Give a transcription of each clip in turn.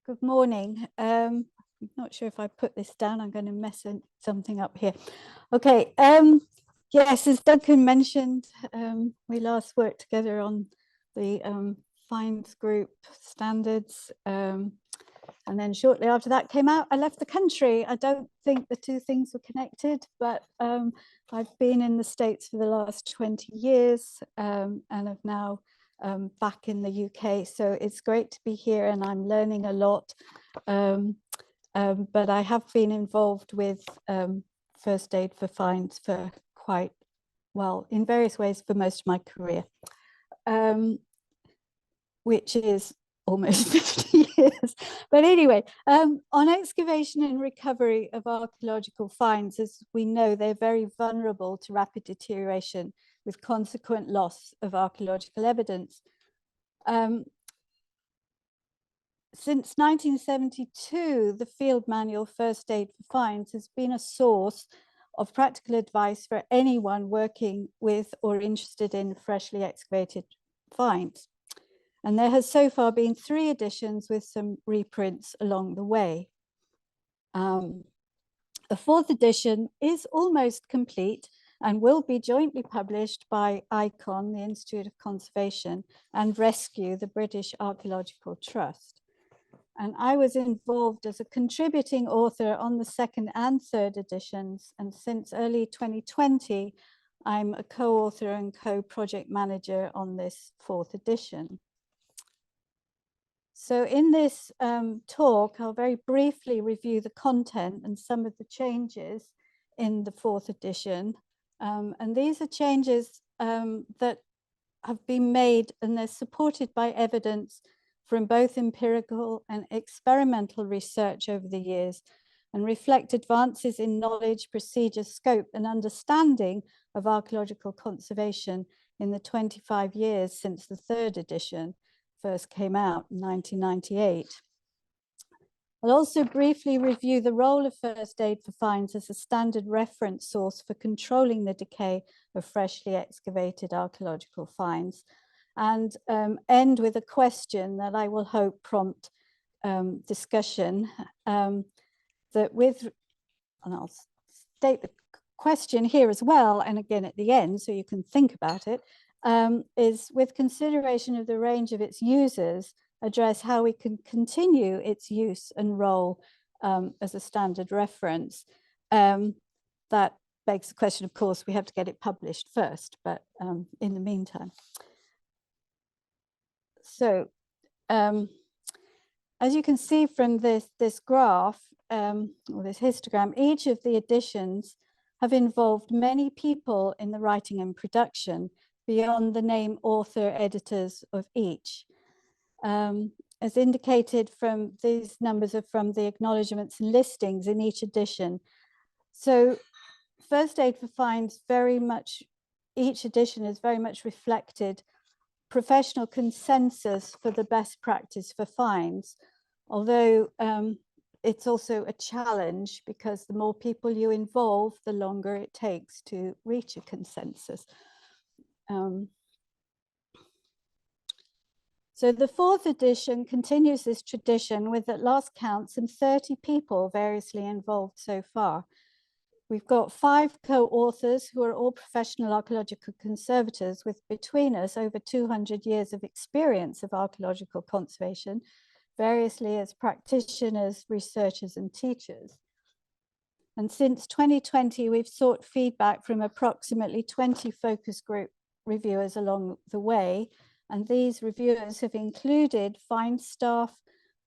Good morning. I'm not sure if I put this down. I'm going to mess something up here. Okay. Yes, as Duncan mentioned, we last worked together on the fines group standards. And then shortly after that came out, I left the country. I don't think the two things were connected, but I've been in the States for the last 20 years and have now back in the UK. So it's great to be here and I'm learning a lot. But I have been involved with first aid for fines for quite well, in various ways for most of my career, which is almost 50 years. But anyway, on excavation and recovery of archaeological finds, as we know, they're very vulnerable to rapid deterioration with consequent loss of archaeological evidence. Since 1972, the field manual First Aid for Finds has been a source of practical advice for anyone working with or interested in freshly excavated finds. And there has so far been 3 editions with some reprints along the way. The 4th edition is almost complete and will be jointly published by ICON, the Institute of Conservation, and Rescue, the British Archaeological Trust. And I was involved as a contributing author on the 2nd and 3rd editions. And since early 2020, I'm a co-author and co-project manager on this 4th edition. So in this talk, I'll very briefly review the content and some of the changes in the 4th edition. And these are changes that have been made and they're supported by evidence from both empirical and experimental research over the years and reflect advances in knowledge, procedure, scope and understanding of archaeological conservation in the 25 years since the 3rd edition first came out in 1998. I'll also briefly review the role of first aid for finds as a standard reference source for controlling the decay of freshly excavated archaeological finds, and end with a question that I will hope prompt discussion that with, and I'll state the question here as well, and again at the end so you can think about it, is with consideration of the range of its users, address how we can continue its use and role as a standard reference. That begs the question, of course, we have to get it published first, but in the meantime. So as you can see from this graph, or this histogram, each of the editions have involved many people in the writing and production beyond the name author editors of each. As indicated from these numbers are from the acknowledgements and listings in each edition. So First Aid for Finds very much, each edition has very much reflected professional consensus for the best practice for finds, although it's also a challenge because the more people you involve, the longer it takes to reach a consensus. So the 4th edition continues this tradition with, at last count, some 30 people variously involved so far. We've got 5 co-authors who are all professional archaeological conservators with between us over 200 years of experience of archaeological conservation, variously as practitioners, researchers and teachers. And since 2020, we've sought feedback from approximately 20 focus group reviewers along the way. And these reviewers have included find staff,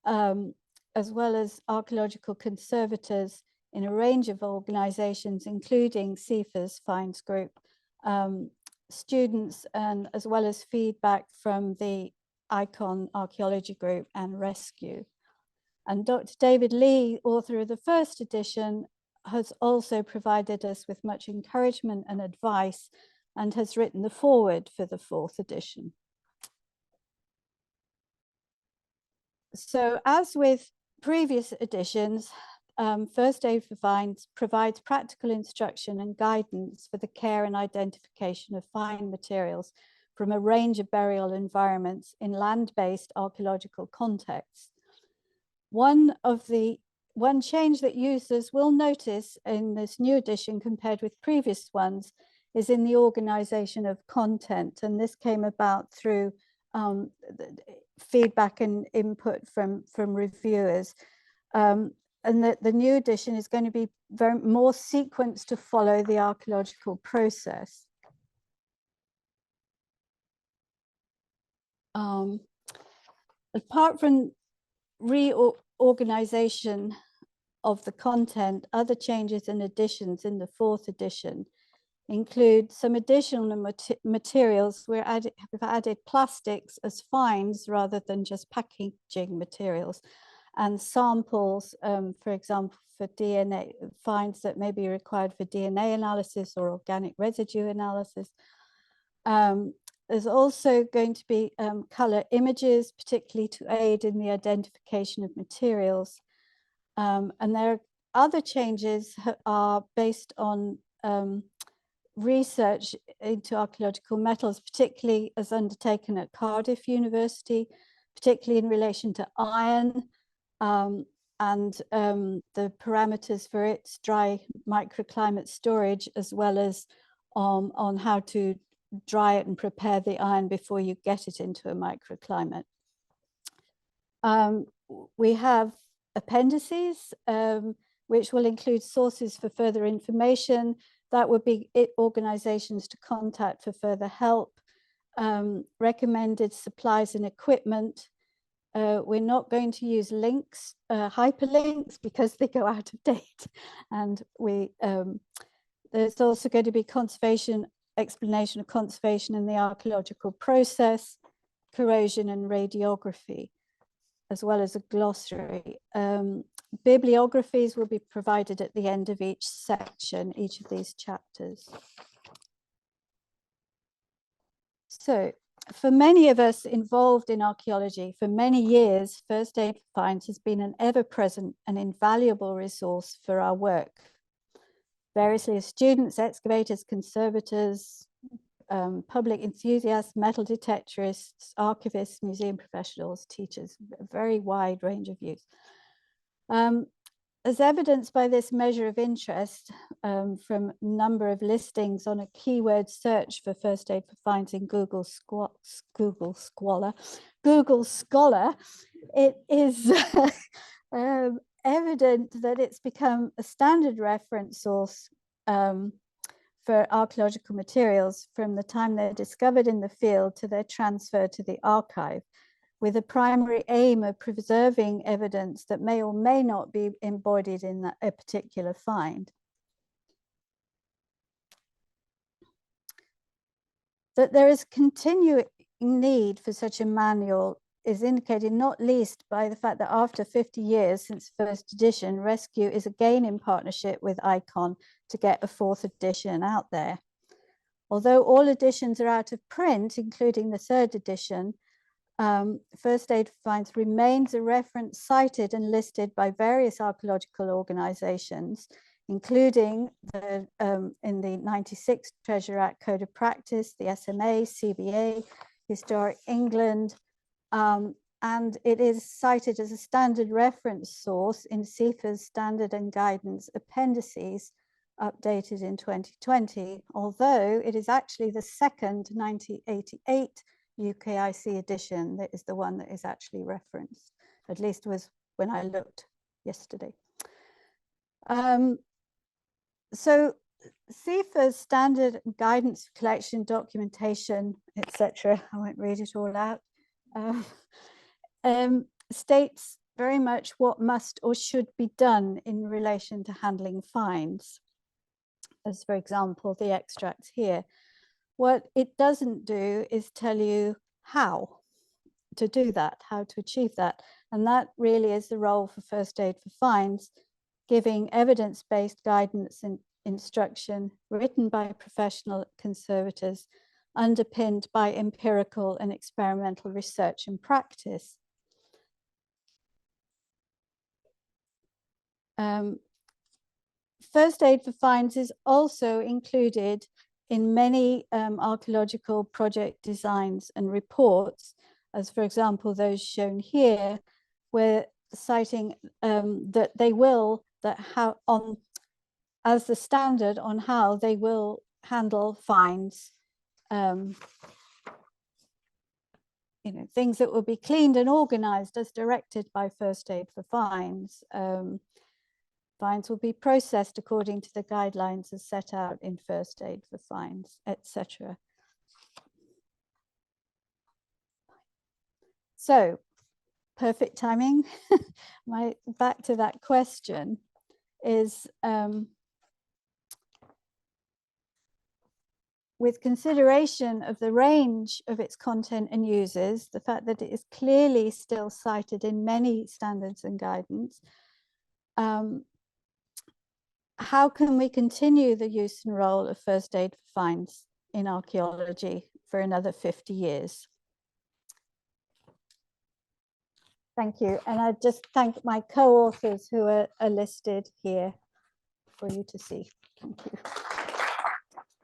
as well as archaeological conservators in a range of organizations, including CIFA's Finds Group, students, and as well as feedback from the ICON Archaeology Group and Rescue. And Dr. David Lee, author of the 1st edition, has also provided us with much encouragement and advice and has written the foreword for the 4th edition. So as with previous editions, First Aid for Finds provides practical instruction and guidance for the care and identification of find materials from a range of burial environments in land-based archaeological contexts. one change that users will notice in this new edition compared with previous ones is in the organization of content. And this came about through feedback and input from reviewers. And that the new edition is going to be more sequenced to follow the archaeological process. Apart from reorganization of the content, other changes and additions in the 4th edition include some additional materials. We've added plastics as finds rather than just packaging materials, and samples, for example, for DNA finds that may be required for DNA analysis or organic residue analysis. There's also going to be color images, particularly to aid in the identification of materials. And there are other changes are based on research into archaeological metals, particularly as undertaken at Cardiff University, particularly in relation to iron and the parameters for its dry microclimate storage, as well as on how to dry it and prepare the iron before you get it into a microclimate. We have appendices, which will include sources for further information. That would be organizations to contact for further help, recommended supplies and equipment. We're not going to use links, hyperlinks, because they go out of date. And there's also going to be explanation of conservation in the archaeological process, corrosion and radiography, as well as a glossary. Bibliographies will be provided at the end of each section, each of these chapters. So, for many of us involved in archaeology, for many years, first aid finds has been an ever-present and invaluable resource for our work. Variously as students, excavators, conservators, public enthusiasts, metal detectorists, archivists, museum professionals, teachers, a very wide range of use. As evidenced by this measure of interest from number of listings on a keyword search for first aid for finds in Google Scholar, it is evident that it's become a standard reference source for archaeological materials from the time they're discovered in the field to their transfer to the archive, with a primary aim of preserving evidence that may or may not be embodied in a particular find. That there is continuing need for such a manual is indicated not least by the fact that after 50 years since first edition, Rescue is again in partnership with ICON to get a 4th edition out there. Although all editions are out of print, including the 3rd edition, First Aid Finds remains a reference cited and listed by various archaeological organizations, including in the 96 Treasure Act Code of Practice, the SMA, CBA, Historic England, and it is cited as a standard reference source in CIFA's Standard and Guidance Appendices, updated in 2020, although it is actually the second 1988 UKIC edition that is the one that is actually referenced, at least was when I looked yesterday. So CIFA's standard guidance for collection, documentation, etc., I won't read it all out, states very much what must or should be done in relation to handling finds, as for example, the extracts here. What it doesn't do is tell you how to do that, how to achieve that. And that really is the role for First Aid for Finds, giving evidence-based guidance and instruction written by professional conservators, underpinned by empirical and experimental research and practice. First Aid for Finds is also included in many archaeological project designs and reports, as for example, those shown here, where citing that they will, that how on as the standard on how they will handle fines. You know, things that will be cleaned and organized as directed by First Aid for Fines. Fines will be processed according to the guidelines as set out in First Aid for Fines, etc. So, perfect timing. Back to that question is, with consideration of the range of its content and uses, the fact that it is clearly still cited in many standards and guidance, how can we continue the use and role of First Aid for Fines in archaeology for another 50 years? Thank you. And I just thank my co-authors who are listed here for you to see. Thank you.